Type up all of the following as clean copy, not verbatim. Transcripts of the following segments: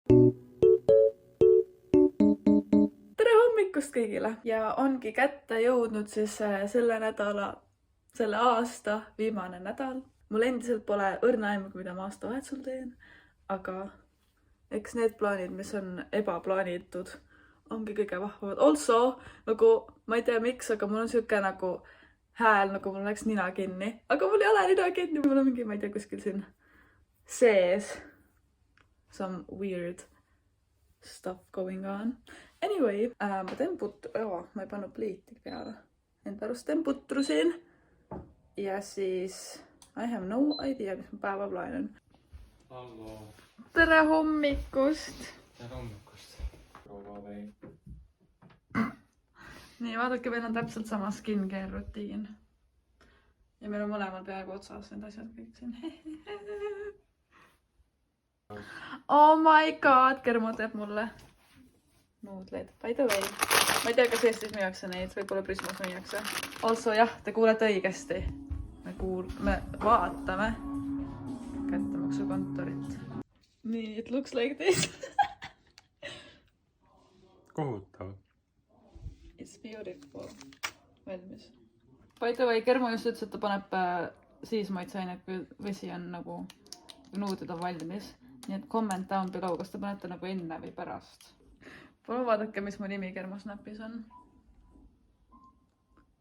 Tere hommikust kõigile ja ongi kätte jõudnud siis selle aasta viimane nädal. Mul endiselt pole õrna aimugi, mida ma aastavahetusel teen, aga eks need plaanid, mis on ebaplaanitud, ongi kõige vahvamad. Also, nagu ma ei tea miks, aga mul on siuke nagu hääl, nagu mul läks nina kinni, aga mul ei ole nina kinni, mul on mingi, ma ei tea, kuskil siin sees some weird stuff going on. Anyway, ma teen ma ei pannud pliiti peale. Enda arust teen putru siin. Ja siis I have no idea, mis ma päevaplaan on. Hallo. Tere hommikust! Tere hommikust. Proua Vei. Nii, vaadake, meil on täpselt sama skincare rutiin. Ja meil on mõlemal peaaegu otsas need asjad kõik siin. Oh my god, Kermo teeb mulle nuudleid. By the way, ma ei tea, kas Eestis müüakse neid, võib-olla Prismas müüakse. Also jah, te kuulete õigesti. Me vaatame kättemaksukontorit. Nii, it looks like this. Kohutav. It's beautiful. Valmis. By the way, Kermo just ütles, et ta paneb siis maitseainet, kui vesi on nagu nuudid on valmis. Nii et comment down below, kas te panete nagu enne või pärast. Palun vaadake, mis mu nimi Kermo Snapis on.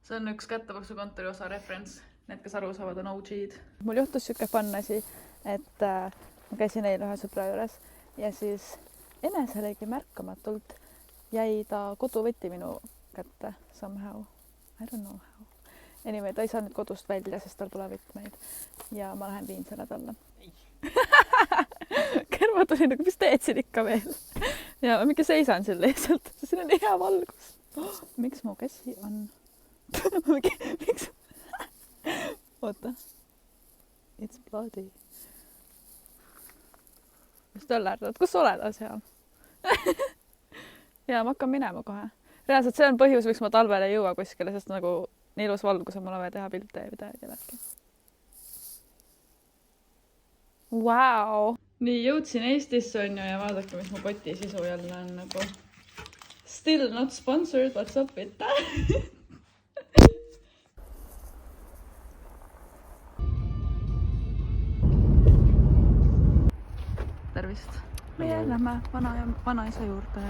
See on üks kättemaksukontori osa reference. Need, kes aru saavad, on OG-d. Mul juhtus siuke fun asi, et ma käisin eile ühe sõbra juures ja siis eneselegi märkamatult jäi ta koduvõti minu kätte somehow. I don't know how. Anyway, ta ei saa nüüd kodust välja, sest tal pole võtmeid ja ma lähen viin selle talle. Kermo tuli nagu, mis teed siin ikka veel? Ja ma mingi seisan siin lihtsalt, siin on hea valgus. Miks mu käsi on? Miks? Oota. It's bloody. Mis töllerdad? Kus sa oled seal? Ja ma hakkan minema kohe. Reaalselt see on põhjus, miks ma talvel ei jõua kuskile, sest nagu nii ilus valgus on, mul on vaja teha pilte ja midagi läbi. Wow. Nii, jõudsin Eestisse on ju ja vaadake, mis mu poti sisu jälle on nagu. Still not sponsored, what's up with that? Tervist. Meie lähme vanaisa juurde.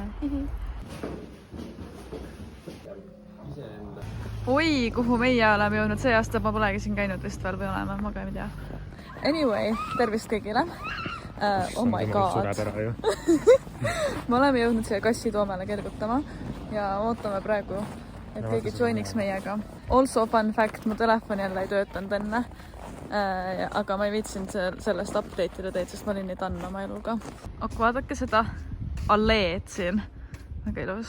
Oi, kuhu meie oleme jõudnud see aasta, ma polegi siin käinud vist veel või oleme, ma ka ei tea. Anyway, tervist kõigile. Oh my god. Me oleme jõudnud siia Kassi Toomele kergutama ja ootame praegu, et keegi joiniks meiega. Also fun fact, mu telefon jälle ei töötanud enne. Aga ma ei viitsinud sellest update'ida teid, sest ma olin nii tann oma eluga. Aga vaadake seda alleed siin. Väga ilus.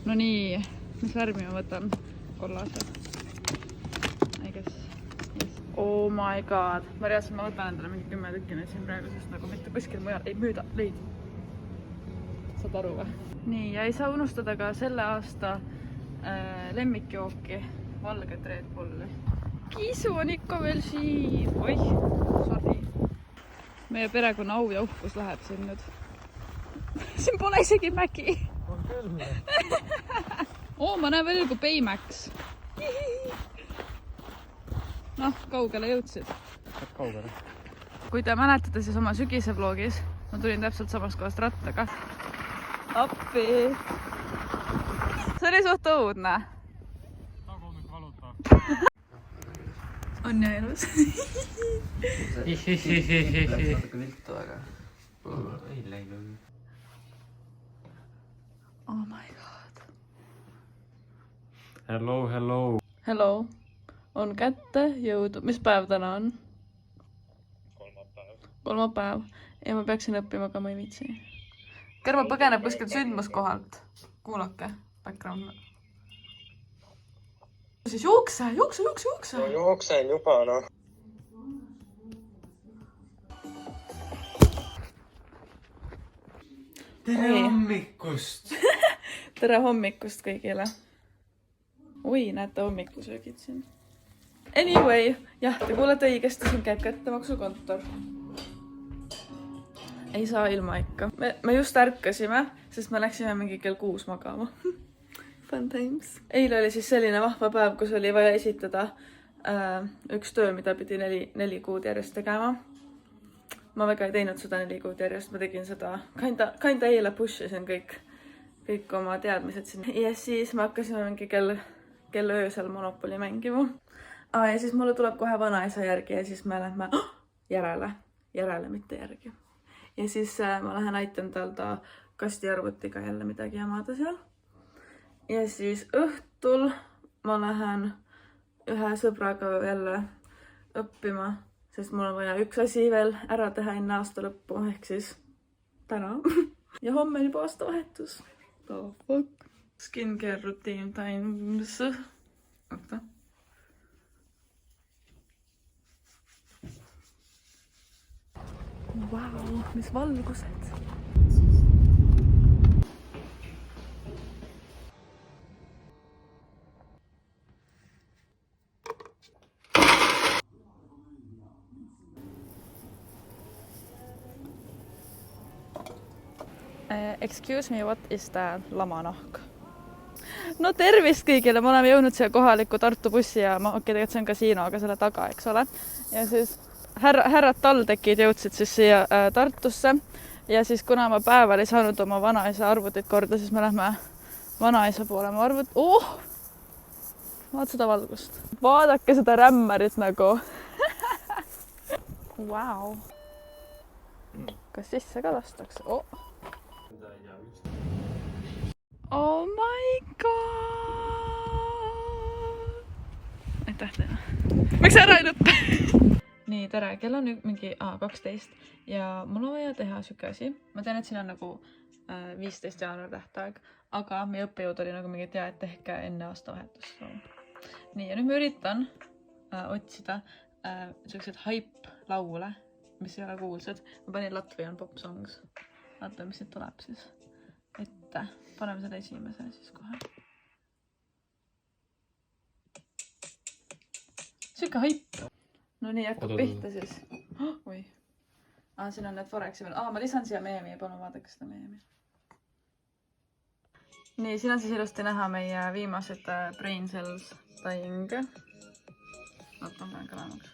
No nii, mis värmi ma võtan? Kollase. I guess. Yes. Oh my god. Ma reaalselt ma võtan endale mingi 10 tükki nüüd siin praegu, sest nagu mitte kuskil mujal ei müüda leid. Saad aru või? Nii, ja ei saa unustada ka selle aasta lemmikjooki, valget Red Bulli. Kiisu on ikka veel siin. Oih, sorry. Meie perekonna au ja uhkus läheb siin nüüd. Siin pole isegi mägi. On küll. Ma näen veel kui Baymax. Noh, kaugele jõudsid. Kaugele. Kui te mäletate, siis oma sügise vlogis ma tulin täpselt samast kohast rattaga. Appi! See oli suht õudne. Tagumik valutab. On ju elus? Läks natuke viltu, aga ei läinud. Oh my god. Hello, hello. Hello. On kätte jõudu. Mis päev täna on? Kolmapäev. Ja ma peaksin õppima, aga ma ei viitsi. Kermo põgeneb kuskil sündmuskohalt. Kuulake. Background. Siis jookse. No jooksen juba, noh. Tere hommikust! Tere hommikust kõigile. Oi, näete hommikusöögid siin. Anyway, jah, te kuulete õigesti, siin käib kättemaksukontor. Ei saa ilma ikka. Me just ärkasime, sest me läksime mingi kell 6 magama. Fun times. Eile oli siis selline vahva päev, kus oli vaja esitada üks töö, mida pidi 4 kuud järjest tegema. Ma väga ei teinud seda 4 kuud järjest, ma tegin seda kinda eile pushisin kõik oma teadmised sinna. Ja siis me hakkasime mingi kell öösel Monopoli mängima. Ja siis mulle tuleb kohe vanaisa järgi ja siis me lähme järele, mitte järgi. Ja siis ma lähen aitan tal ta kastiarvutiga jälle midagi jamada seal. Ja siis õhtul ma lähen ühe sõbraga jälle õppima, sest mul on vaja üks asi veel ära teha enne aasta lõppu, ehk siis täna. Ja homme on juba aastavahetus. Oh, fuck. Skincare routine times. Oota. Vau, mis valgused. Excuse me, what is the lamanahk? No tervist kõigile, me oleme jõudnud siia kohaliku Tartu bussijaama, tegelikult see on kasiino, aga selle taga, eks ole. Ja siis härrad TalTechid jõudsid siis siia Tartusse ja siis kuna ma päeval ei saanud oma vanaisa arvutit korda, siis me lähme vanaisa poole oma vaata seda valgust. Vaadake seda rämmarit nagu. Wow. Kas sisse ka lastakse? Oh my god! Aitäh teile. Miks ära ei lõppe? Nii, tere, kell on mingi 12 ja mul on vaja teha siuke asi. Ma tean, et siin on nagu 15 jaanuar tähtaeg, aga meie õppejõud oli nagu mingi tea, et tehke enne aastavahetust. Nii, ja nüüd ma üritan otsida sellised hype-laule, mis ei ole kuulsad. Ma panin Latvian pop songs. Vaata, mis siit tuleb siis. Ette. Paneme selle esimese siis kohe. Siuke hype. No nii, hakkab pihta siis. Oi. Siin on need Foreksi veel. Ma lisan siia meemi ja palun vaadake seda meemi. Nii, siin on siis ilusti näha meie viimased brain cells dying. Vaata, ma pean kõlanud.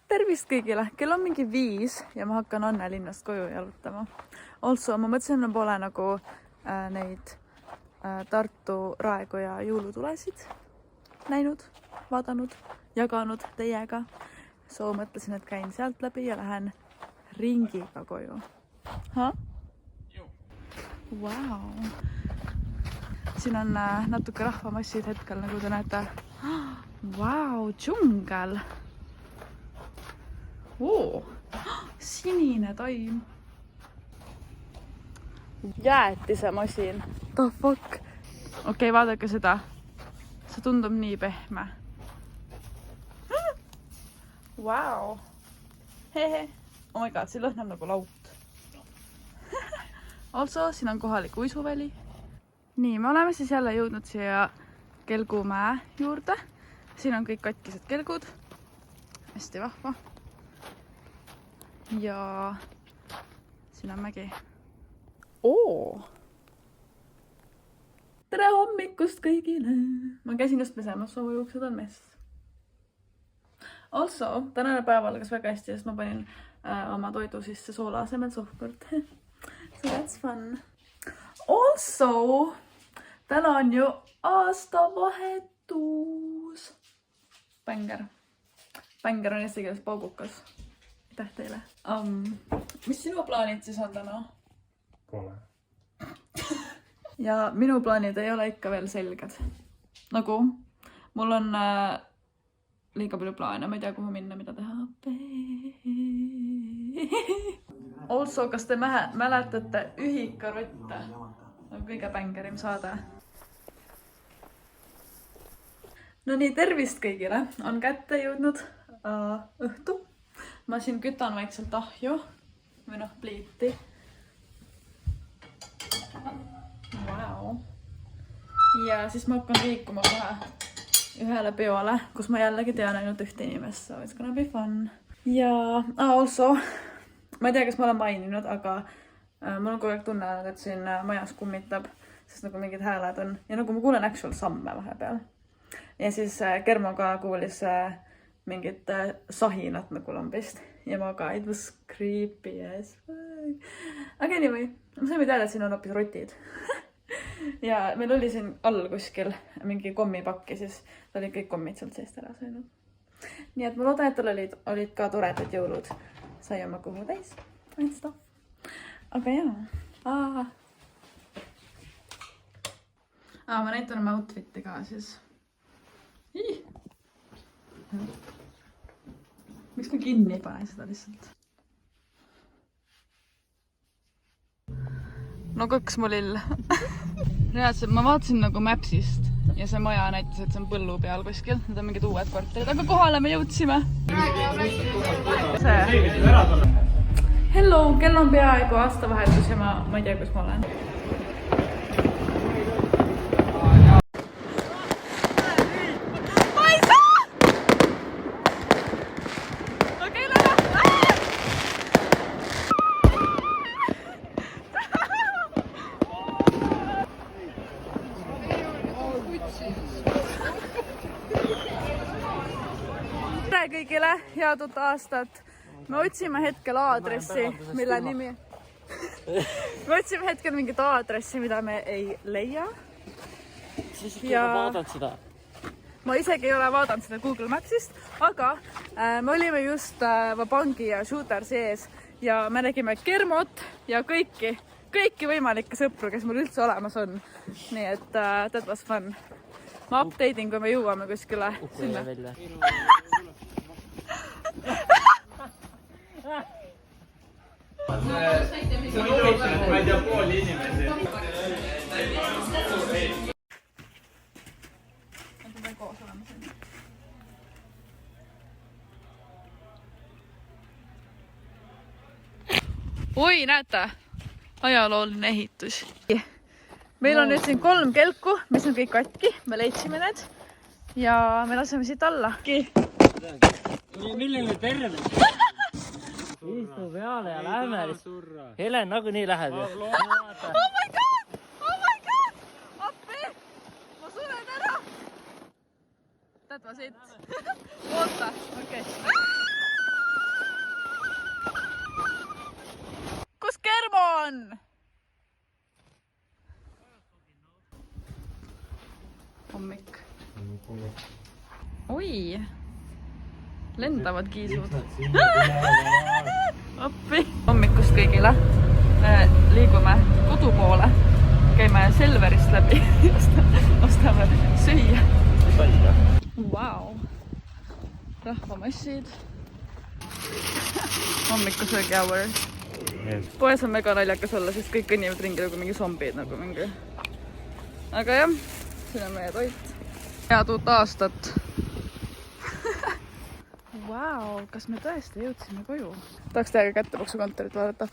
Tervist kõigile! Kell on mingi 5 ja ma hakkan Anne linnast koju jalutama. Also, ma mõtlesin, et pole nagu neid Tartu Raekoja ja jõulutulesid näinud, vaadanud, jaganud teiega. So mõtlesin, et käin sealt läbi ja lähen ringiga koju. Wow. Siin on natuke rahvamassid hetkel, nagu te näete. Wow, džungel! Sinine taim. Jäätisemasin. The fuck? Okei, vaadake seda. See tundub nii pehme. Wow. Hehe. Oh my god, see lõhnab nagu laut. Also, siin on kohalik uisuväli. Nii, me oleme siis jälle jõudnud siia Kelgumäe juurde. Siin on kõik katkised kelgud. Hästi vahva. Ja siin on mägi. Tere hommikust kõigile! Ma käisin just pesemas, oma juuksed on mess. Also, tänane päev algas väga hästi, sest ma panin oma toidu sisse soola asemel sohkurt. So that's fun. Also, täna on ju aastavahetus. Bänger. Bänger on eesti keeles paugukas. Aitäh teile. Mis sinu plaanid siis on täna? Pole. Ja minu plaanid ei ole ikka veel selged. Nagu, mul on liiga palju plaane, ma ei tea, kuhu minna, mida teha. Also, kas te mäletate Ühikarotte? Kõige bängerim saade. No nii, tervist kõigile. On kätte jõudnud õhtu. Ma siin kütan vaikselt ahju või pliiti. Wow. ja siis ma hakkan liikuma kohe ühele peole, kus ma jällegi tean ainult ühte inimest, so it's gonna be fun. Ja also, ma ei tea, kas ma olen maininud, aga mul on kogu aeg tunne, et siin majas kummitab, sest nagu mingid hääled on ja nagu ma kuulen actual samme vahepeal. Ja siis Germo ka kuulis mingit sahinat nagu lambist ja ma ka, it was creepy as fuck. Aga anyway, ma saime teada, et siin on hoopis rotid. Ja meil oli siin all kuskil mingi kommipakki, siis ta oli kõik kommid sealt seest ära söönud. Nii et ma loodan, et tal olid ka toredad jõulud. Sai oma kuhu täis. Aga jaa. Ma näitan oma outfiti ka siis. Miks ma kinni ei pane seda lihtsalt? No kõks mu lill. Reaalselt ma vaatasin nagu Mapsist ja see maja näitas, et see on põllu peal kuskil. Need on mingid uued korterid, aga kohale me jõudsime. Hello, kell on peaaegu aastavahetus ja ma ei tea, kus ma olen. Tere kõigile, head uut aastat. Me otsime hetkel aadressi, mille nimi... Me otsime hetkel mingit aadressi, mida me ei leia. Ja ma isegi ei ole vaadanud seda Google Mapsist, aga me olime just Vabangi ja Shootersi ees ja me nägime Germot ja kõiki võimalikke sõpru, kes mul üldse olemas on. Nii et that was fun. Ma update'in, kui me jõuame kuskile sinna. Ma ei tea pooli inimesi. Oi, näete, ajalooline ehitus. Meil on nüüd siin 3 kelku, mis on kõik katki. Me leidsime need ja me laseme siit alla. Milline terve? Istu peale ja lähme. Helen nagunii läheb. Oh my god! Oh my god! Appi! Ma sulen ära! That was it. Oota, okei. Kus Germo on? Hommik. Oi! Lendavad kiisud. Appi! Hommikust kõigile. Liigume kodu poole. Käime Selverist läbi. Ostame süüa. Wow! Rahvamassid. Hommikusöögi hour. Poes on mega naljakas olla, sest kõik kõnnivad ringi nagu mingi zombid. Nagu mingi. Aga jah, siin on meie toit. Head uut aastat. Wow, kas me tõesti jõudsime koju? Tahaks teaga kättepaksukontorit vaadata.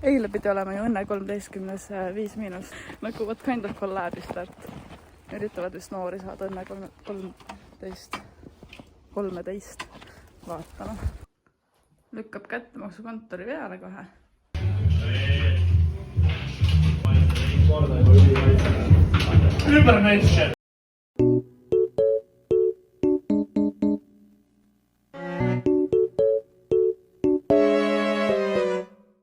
Eile pidi olema ju õnne 13.5 –. Nagu what kind of collab is that? Üritavad vist noori saada õnne 13. Vaatame. Lükkab kättepaksukontori peale kohe. Übermenschen!